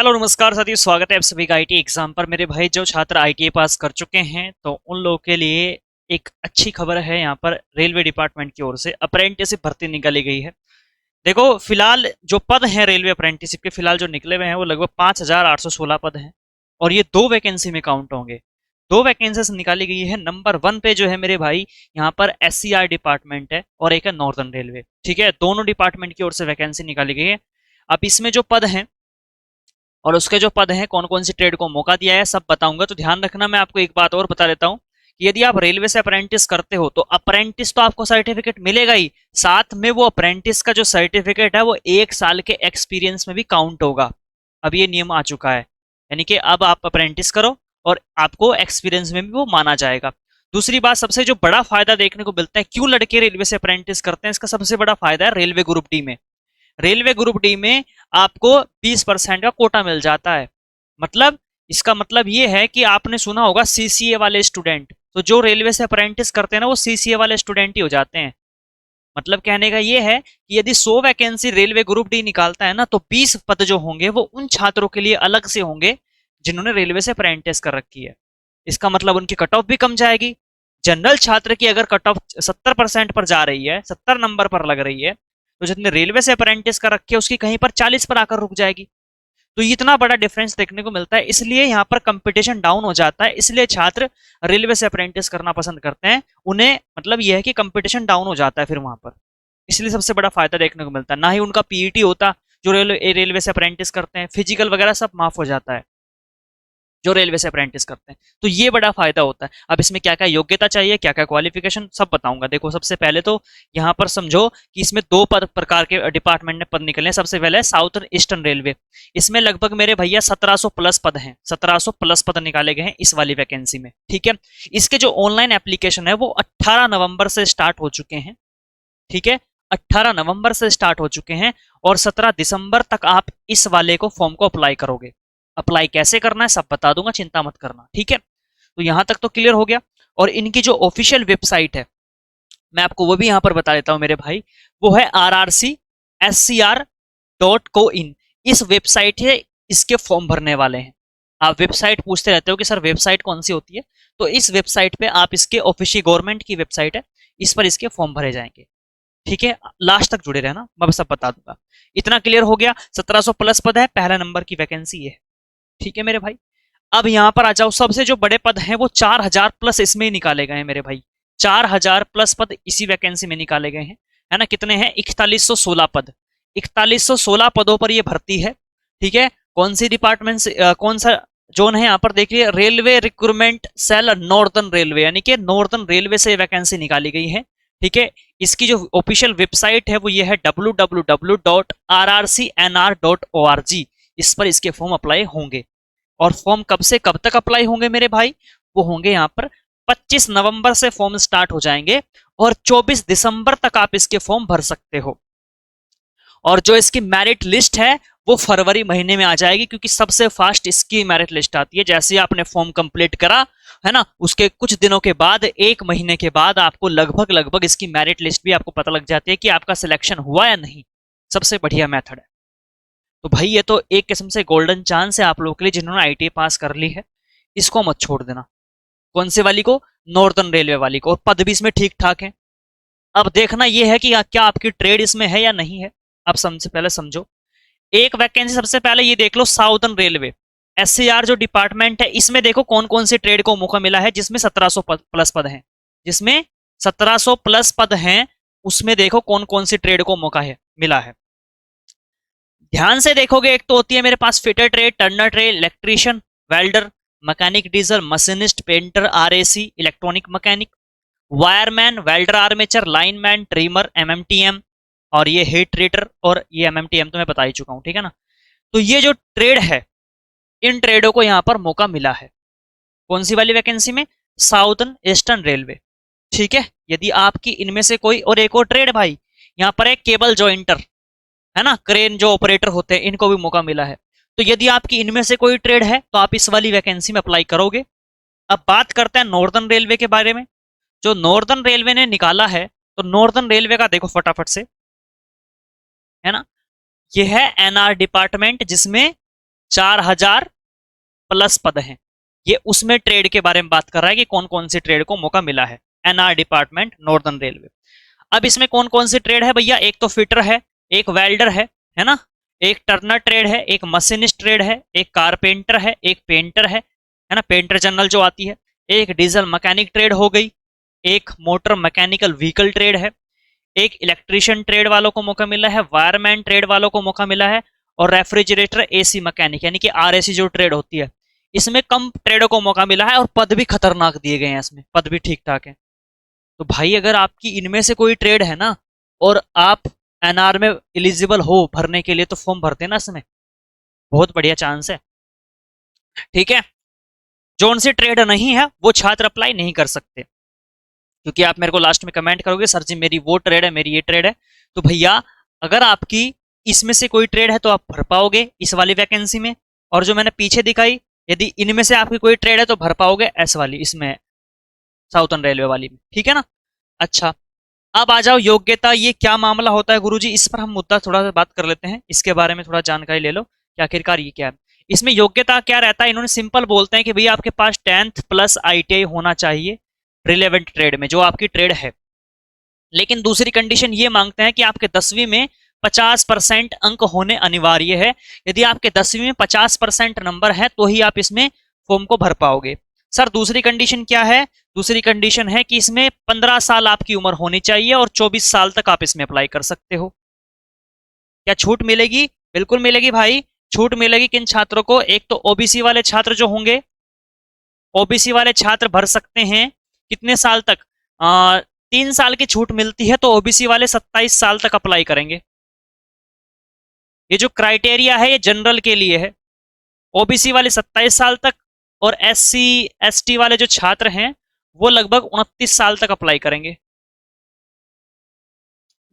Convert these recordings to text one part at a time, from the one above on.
Hello नमस्कार साथियों, स्वागत है आप सभी का आईटी एग्जाम पर। मेरे भाई जो छात्र आईटीआई पास कर चुके हैं तो उन लोगों के लिए एक अच्छी खबर है। यहाँ पर रेलवे डिपार्टमेंट की ओर से अप्रेंटिसशिप भर्ती निकाली गई है। देखो, फिलहाल जो पद हैं रेलवे अप्रेंटिसशिप के फिलहाल जो निकले हुए हैं वो लगभग 5,816 पद हैं और ये 2 वैकेंसी में काउंट होंगे। 2 वैकेंसीज निकाली गई है। नंबर 1 पे जो है मेरे भाई यहाँ पर एससीआर डिपार्टमेंट है और एक है नॉर्दर्न रेलवे। ठीक है, दोनों डिपार्टमेंट की ओर से वैकेंसी निकाली गई है। अब इसमें जो पद हैं और उसके जो पद हैं, कौन कौन सी ट्रेड को मौका दिया है, सब बताऊंगा। तो ध्यान रखना, मैं आपको एक बात और बता देता हूँ कि यदि आप रेलवे से अप्रेंटिस करते हो तो अप्रेंटिस तो आपको सर्टिफिकेट मिलेगा ही, साथ में वो अप्रेंटिस का जो सर्टिफिकेट है वो 1 साल के एक्सपीरियंस में भी काउंट होगा। अब ये नियम आ चुका है, यानी कि अब आप अप्रेंटिस करो और आपको एक्सपीरियंस में भी वो माना जाएगा। दूसरी बात, सबसे जो बड़ा फायदा देखने को मिलता है, क्यों लड़के रेलवे से अप्रेंटिस करते हैं, इसका सबसे बड़ा फायदा है रेलवे ग्रुप डी में। रेलवे ग्रुप डी में आपको 20% का कोटा मिल जाता है। मतलब इसका मतलब ये है कि आपने सुना होगा सीसीए वाले स्टूडेंट, तो जो रेलवे से अप्रेंटिस करते हैं ना वो सीसीए वाले स्टूडेंट ही हो जाते हैं। मतलब कहने का ये है कि यदि 100 वैकेंसी रेलवे ग्रुप डी निकालता है ना तो 20 पद जो होंगे वो उन छात्रों के लिए अलग से होंगे जिन्होंने रेलवे से अप्रेंटिस कर रखी है। इसका मतलब उनकी कट ऑफ भी कम जाएगी। जनरल छात्र की अगर कट ऑफ 70% पर जा रही है, 70 नंबर पर लग रही है, तो जितने रेलवे से अप्रेंटिस कर रखी है उसकी कहीं पर 40 पर आकर रुक जाएगी। तो इतना बड़ा डिफरेंस देखने को मिलता है, इसलिए यहाँ पर कंपटीशन डाउन हो जाता है। इसलिए छात्र रेलवे से अप्रेंटिस करना पसंद करते हैं। उन्हें मतलब यह है कि कंपटीशन डाउन हो जाता है फिर वहां पर, इसलिए सबसे बड़ा फायदा देखने को मिलता है। ना ही उनका पीईटी होता, जो रेलवे से अप्रेंटिस करते हैं, फिजिकल वगैरह सब माफ हो जाता है जो रेलवे से अप्रेंटिस करते हैं। तो ये बड़ा फायदा होता है। अब इसमें क्या क्या योग्यता चाहिए, क्या क्या क्वालिफिकेशन, सब बताऊंगा। देखो, सबसे पहले तो यहाँ पर समझो कि इसमें दो प्रकार के डिपार्टमेंट ने पद निकले हैं। सबसे पहले साउथर्न ईस्टर्न रेलवे, इसमें लगभग मेरे भैया 1700 प्लस पद हैं। 1700 प्लस पद निकाले गए हैं इस वाली वैकेंसी में। ठीक है, इसके जो ऑनलाइन एप्लीकेशन है वो 18 नवंबर से स्टार्ट हो चुके हैं। ठीक है, 18 नवंबर से स्टार्ट हो चुके हैं और 17 दिसंबर तक आप इस वाले को फॉर्म को अप्लाई करोगे। अप्लाई कैसे करना है सब बता दूंगा, चिंता मत करना। ठीक है, तो यहां तक तो क्लियर हो गया। और इनकी जो ऑफिशियल वेबसाइट है मैं आपको वो भी यहां पर बता देता हूं मेरे भाई, वो है rrcscr.co.in। इस वेबसाइट है, इसके फॉर्म भरने वाले हैं। आप वेबसाइट पूछते रहते हो कि सर वेबसाइट कौन सी होती है, तो इस वेबसाइट पे आप इसके ऑफिशियल गवर्नमेंट की वेबसाइट है, इस पर इसके फॉर्म भरे जाएंगे। ठीक है, लास्ट तक जुड़े रहना, मैं सब बता दूंगा। इतना क्लियर हो गया। 1700 प्लस पद है, पहला नंबर की वैकेंसी ये है। ठीक है मेरे भाई, अब यहां पर आ जाओ। सबसे जो बड़े पद हैं वो 4000 प्लस इसमें ही निकाले गए हैं मेरे भाई। 4000 प्लस पद इसी वैकेंसी में निकाले गए हैं, है ना। कितने हैं? 4116 पद। 4116 पदों पर ये भर्ती है। ठीक है, कौन सी डिपार्टमेंट से कौन सा जोन है यहाँ पर देखिए, railway recruitment cell northern railway, यानी कि नॉर्दर्न रेलवे से वैकेंसी निकाली गई है। ठीक है, इसकी जो ऑफिशियल वेबसाइट है वो ये है www.rrcnr.org। इस पर इसके फॉर्म अप्लाई होंगे। और फॉर्म कब से कब तक अप्लाई होंगे मेरे भाई? वो होंगे यहाँ पर 25 नवंबर से फॉर्म स्टार्ट हो जाएंगे और 24 दिसंबर तक आप इसके फॉर्म भर सकते हो। और जो इसकी मेरिट लिस्ट है वो फरवरी महीने में आ जाएगी, क्योंकि सबसे फास्ट इसकी मेरिट लिस्ट आती है। जैसे ही आपने फॉर्म कंप्लीट करा है ना, उसके कुछ दिनों के बाद, 1 महीने के बाद आपको लगभग लगभग इसकी मेरिट लिस्ट भी आपको पता लग जाती है कि आपका सिलेक्शन हुआ या नहीं। सबसे बढ़िया मेथड है। तो भाई ये तो एक किस्म से गोल्डन चांस है आप लोगों के लिए जिन्होंने आईटीआई पास कर ली है। इसको मत छोड़ देना। कौन से वाली को? नॉर्दर्न रेलवे वाली को। और पद भी इसमें ठीक ठाक है। अब देखना यह है कि क्या आपकी ट्रेड इसमें है या नहीं है। अब सबसे पहले समझो, एक वैकेंसी सबसे पहले ये देख लो, साउदर्न रेलवे एससीआर जो डिपार्टमेंट है, इसमें देखो कौन कौन सी ट्रेड को मौका मिला है, जिसमें 1700 प्लस पद हैं। जिसमें 1700 प्लस पद हैं उसमें देखो कौन कौन सी ट्रेड को मौका है मिला है। ध्यान से देखोगे, एक तो होती है मेरे पास fitter trade, turner trade, electrician, welder, mechanic diesel, machinist, painter, RAC, electronic mechanic, wireman, welder armature, lineman, trimmer, MMTM, और ये हीट ट्रीटर, और ये एमएमटीएम तो मैं बता ही चुका हूं। ठीक है ना, तो ये जो ट्रेड है, इन ट्रेडों को यहां पर मौका मिला है। कौन सी वाली वैकेंसी में? Southern eastern railway. ठीक है, यदि आपकी इनमें से कोई, और एक और ट्रेड भाई यहां पर है केबल जॉइंटर, है ना, क्रेन जो ऑपरेटर होते हैं, इनको भी मौका मिला है। तो यदि आपकी इनमें से कोई ट्रेड है तो आप इस वाली वैकेंसी में अप्लाई करोगे। अब बात करते हैं नॉर्दर्न रेलवे के बारे में। जो नॉर्दर्न रेलवे ने निकाला है, तो नॉर्दर्न रेलवे का देखो फटाफट से, है ना, ये है एनआर डिपार्टमेंट, जिसमें 4000 प्लस पद हैं। ये उसमें ट्रेड के बारे में बात कर रहा है कि कौन कौन सी ट्रेड को मौका मिला है। NR department, northern railway. अब इसमें कौन कौन सी ट्रेड है भैया? एक तो फिटर है, एक वेल्डर है ना, एक टर्नर ट्रेड है, एक मशीनिस्ट ट्रेड है, एक कारपेंटर है, एक पेंटर है ना, पेंटर जनरल जो आती है, एक डीजल मैकेनिक ट्रेड हो गई, एक मोटर मैकेनिकल व्हीकल ट्रेड है, एक इलेक्ट्रिशियन ट्रेड वालों को मौका मिला है, वायरमैन ट्रेड वालों को मौका मिला है, और रेफ्रिजरेटर एसी मैकेनिक यानी कि आरएसी जो ट्रेड होती है, इसमें कम ट्रेडों को मौका मिला है और पद भी खतरनाक दिए गए हैं, इसमें पद भी ठीक ठाक है। तो भाई अगर आपकी इनमें से कोई ट्रेड है ना और आप एनआर में एलिजिबल हो भरने के लिए, तो फॉर्म भरते ना इसमें, बहुत बढ़िया चांस है। ठीक है, जो उनसे ट्रेड नहीं है वो छात्र अप्लाई नहीं कर सकते, क्योंकि आप मेरे को लास्ट में कमेंट करोगे सर जी मेरी वो ट्रेड है, मेरी ये ट्रेड है। तो भैया अगर आपकी इसमें से कोई ट्रेड है तो आप भर पाओगे इस वाली वैकेंसी में, और जो मैंने पीछे दिखाई यदि इनमें से आपकी कोई ट्रेड है तो भर पाओगे एस वाली, इसमें साउथर्न रेलवे वाली में। ठीक है ना। अच्छा, अब आ जाओ योग्यता, ये क्या मामला होता है गुरुजी, इस पर हम मुद्दा थोड़ा सा बात कर लेते हैं, इसके बारे में थोड़ा जानकारी ले लो कि आखिरकार ये क्या है। इसमें योग्यता क्या रहता है, इन्होंने सिंपल बोलते हैं कि भैया आपके पास 10th प्लस आईटीआई होना चाहिए रिलेवेंट ट्रेड में, जो आपकी ट्रेड है। लेकिन दूसरी कंडीशन ये मांगते हैं कि आपके 10वीं में 50% अंक होने अनिवार्य है। यदि आपके 10वीं में 50% नंबर है तो ही आप इसमें फॉर्म को भर पाओगे। सर दूसरी कंडीशन क्या है? दूसरी कंडीशन है कि इसमें 15 साल आपकी उम्र होनी चाहिए और 24 साल तक आप इसमें अप्लाई कर सकते हो। क्या छूट मिलेगी? बिल्कुल मिलेगी भाई, छूट मिलेगी। किन छात्रों को? एक तो ओबीसी वाले छात्र जो होंगे, ओबीसी वाले छात्र भर सकते हैं कितने साल तक? 3 साल की छूट मिलती है, तो ओबीसी वाले 27 साल तक अप्लाई करेंगे। ये जो क्राइटेरिया है ये जनरल के लिए है, ओबीसी वाले 27 साल तक, और एससी एसटी वाले जो छात्र हैं वो लगभग 29 साल तक अप्लाई करेंगे।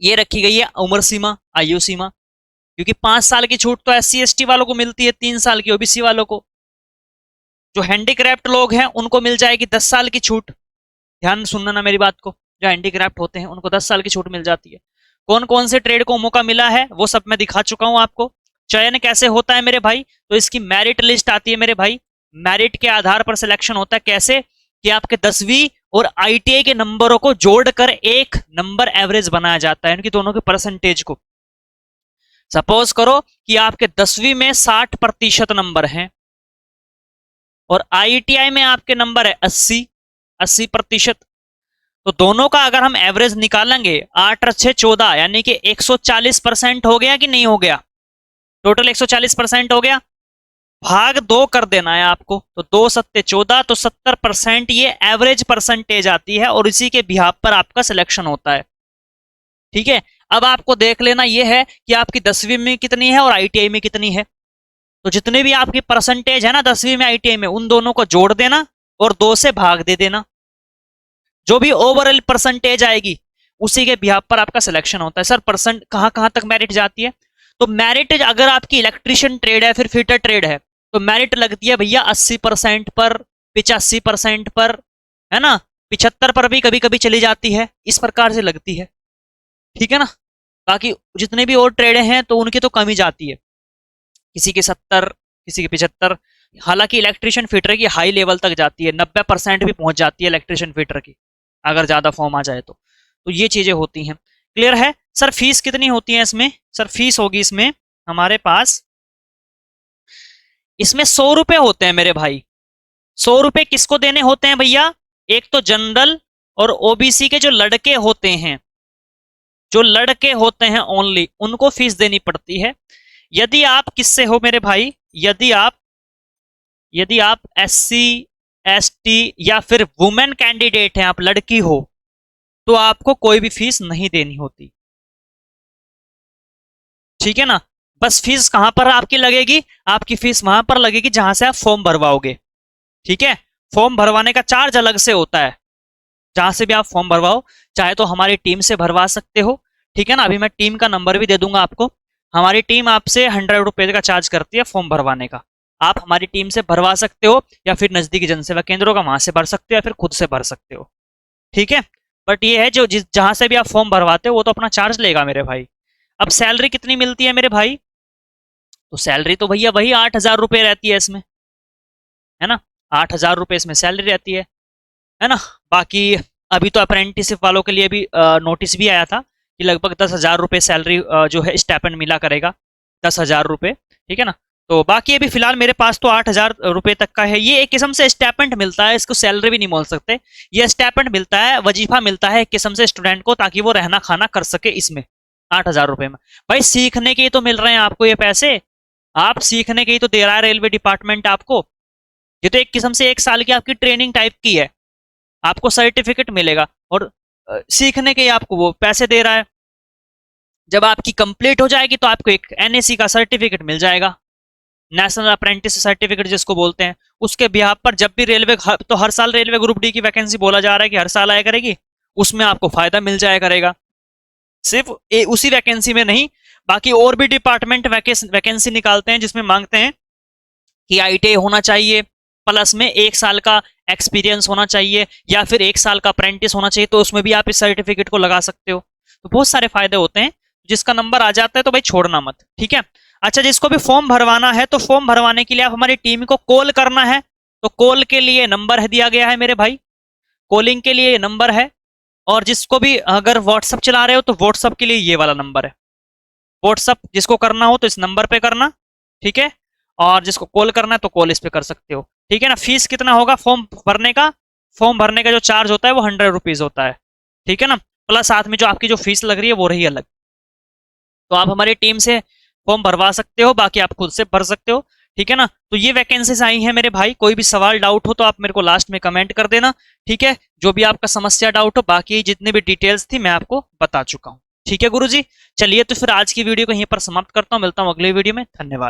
ये रखी गई है उम्र सीमा, आयु सीमा, क्योंकि 5 साल की छूट तो एससी एसटी वालों को मिलती है, 3 साल की ओबीसी वालों को। जो हैंडीक्राफ्ट लोग हैं उनको मिल जाएगी 10 साल की छूट। ध्यान सुनना ना मेरी बात को, जो हैंडीक्राफ्ट होते हैं उनको 10 साल की छूट मिल जाती है। कौन कौन से ट्रेड को मौका मिला है वो सब मैं दिखा चुका हूं आपको। चयन कैसे होता है मेरे भाई? तो इसकी मेरिट लिस्ट आती है मेरे भाई, मेरिट के आधार पर सिलेक्शन होता है। कैसे? कि आपके 10वीं और आईटीआई के नंबरों को जोड़कर एक नंबर एवरेज बनाया जाता है, इनकी दोनों के परसेंटेज को। सपोज करो कि आपके 10वीं में 60% नंबर हैं और आईटीआई में आपके नंबर है 80%। तो दोनों का अगर हम एवरेज निकालेंगे 8 और 6 14, यानी कि 140% हो गया कि नहीं हो गया? टोटल 140% हो गया। भाग 2 कर देना है आपको, तो 2 सत्ते 14, तो 70% ये एवरेज परसेंटेज आती है और इसी के बिहाफ पर आपका सिलेक्शन होता है। ठीक है, अब आपको देख लेना यह है कि आपकी 10वीं में कितनी है और आईटीआई में कितनी है। तो जितनी भी आपकी परसेंटेज है ना 10वीं में आईटीआई में, उन दोनों को जोड़ देना और 2 से भाग दे देना। जो भी ओवरऑल परसेंटेज आएगी उसी के बिहाफ पर आपका सिलेक्शन होता है। सर परसेंट कहां कहां तक मेरिट जाती है? तो मेरिट अगर आपकी इलेक्ट्रिशियन ट्रेड है, फिर फिटर ट्रेड है, तो मेरिट लगती है भैया 80% पर, 85% पर, है ना, 75 पर भी कभी कभी चली जाती है, इस प्रकार से लगती है। ठीक है ना। बाकी जितने भी और ट्रेड हैं तो उनकी तो कमी जाती है, किसी के 70, किसी के 75। हालांकि इलेक्ट्रिशियन फिटर की हाई लेवल तक जाती है, 90% भी पहुंच जाती है इलेक्ट्रिशियन फिटर की, अगर ज्यादा फॉर्म आ जाए तो ये चीजें होती हैं। क्लियर है? सर फीस कितनी होती है इसमें? सर फीस होगी इसमें हमारे पास, इसमें 100 रुपए होते हैं मेरे भाई। 100 रुपए किसको देने होते हैं भैया? एक तो जनरल और ओबीसी के जो लड़के होते हैं, जो लड़के होते हैं ओनली, उनको फीस देनी पड़ती है। यदि आप किससे हो मेरे भाई? यदि आप एससी एसटी या फिर वुमेन कैंडिडेट हैं, आप लड़की हो, तो आपको कोई भी फीस नहीं देनी होती। ठीक है ना। बस फीस कहां पर आपकी लगेगी? आपकी फीस वहां पर लगेगी जहां से आप फॉर्म भरवाओगे। ठीक है, फॉर्म भरवाने का चार्ज अलग से होता है, जहां से भी आप फॉर्म भरवाओ, चाहे तो हमारी टीम से भरवा सकते हो। ठीक है ना, अभी मैं टीम का नंबर भी दे दूंगा आपको। हमारी टीम आपसे 100 रुपए का चार्ज करती है फॉर्म भरवाने का। आप हमारी टीम से भरवा सकते हो या फिर नजदीकी जनसेवा केंद्रों का, वहां से भर सकते हो या फिर खुद से भर सकते हो। ठीक है, बट ये है जो जहां से भी आप फॉर्म भरवाते हो वो तो अपना चार्ज लेगा मेरे भाई। अब सैलरी कितनी मिलती है मेरे भाई? तो सैलरी तो भैया वही 8,000 रुपये रहती है इसमें, है ना। 8,000 रुपये इसमें सैलरी रहती है ना। बाकी अभी तो अप्रेंटिसशिप वालों के लिए भी नोटिस भी आया था कि लगभग 10,000 रुपये सैलरी जो है स्टाइपेंड मिला करेगा, 10,000 रुपये, ठीक है ना। तो बाकी अभी फिलहाल मेरे पास तो 8,000 रुपये तक का है। ये एक किस्म से स्टाइपेंड मिलता है, इसको सैलरी भी नहीं बोल सकते। ये स्टाइपेंड मिलता है, वजीफा मिलता है एक किस्म से स्टूडेंट को, ताकि वो रहना खाना कर सके इसमें 8,000 रुपये में। भाई सीखने के ही तो मिल रहे हैं आपको ये पैसे, आप सीखने के ही तो दे रहा है रेलवे डिपार्टमेंट आपको। ये तो एक किस्म से 1 साल की आपकी ट्रेनिंग टाइप की है, आपको सर्टिफिकेट मिलेगा और सीखने के ही आपको वो पैसे दे रहा है। जब आपकी कंप्लीट हो जाएगी तो आपको एक एनएसी का सर्टिफिकेट मिल जाएगा, नेशनल अप्रेंटिस सर्टिफिकेट जिसको बोलते हैं। उसके बिहाफ पर जब भी रेलवे, तो हर साल रेलवे ग्रुप डी की वैकेंसी बोला जा रहा है कि हर साल आया करेगी, उसमें आपको फायदा मिल जाया करेगा। सिर्फ उसी वैकेंसी में नहीं, बाकी और भी डिपार्टमेंट वैकेंसी निकालते हैं जिसमें मांगते हैं कि आईटीआई होना चाहिए, प्लस में 1 साल का एक्सपीरियंस होना चाहिए, या फिर 1 साल का अप्रेंटिस होना चाहिए, तो उसमें भी आप इस सर्टिफिकेट को लगा सकते हो। तो बहुत सारे फायदे होते हैं। जिसका नंबर आ जाता है तो भाई छोड़ना मत, ठीक है। अच्छा, जिसको भी फॉर्म भरवाना है, तो फॉर्म भरवाने के लिए आप हमारी टीम को कॉल करना है। तो कॉल के लिए नंबर है दिया गया है मेरे भाई, कॉलिंग के लिए नंबर है। और जिसको भी अगर व्हाट्सअप चला रहे हो तो व्हाट्सअप के लिए ये वाला नंबर है। व्हाट्सअप जिसको करना हो तो इस नंबर पे करना, ठीक है। और जिसको कॉल करना है तो कॉल इस पे कर सकते हो, ठीक है ना। फीस कितना होगा फॉर्म भरने का? फॉर्म भरने का जो चार्ज होता है वो 100 रुपीज होता है, ठीक है ना। प्लस साथ में जो आपकी जो फीस लग रही है वो रही अलग। तो आप हमारी टीम से फॉर्म भरवा सकते हो, बाकी आप खुद से भर सकते हो, ठीक है ना। तो ये वैकेंसीज आई हैं मेरे भाई। कोई भी सवाल डाउट हो तो आप मेरे को लास्ट में कमेंट कर देना, ठीक है। जो भी आपका समस्या डाउट हो, बाकी जितनी भी डिटेल्स थी मैं आपको बता चुका हूँ, ठीक है गुरुजी। चलिए तो फिर आज की वीडियो को यहीं पर समाप्त करता हूँ, मिलता हूँ अगले वीडियो में। धन्यवाद।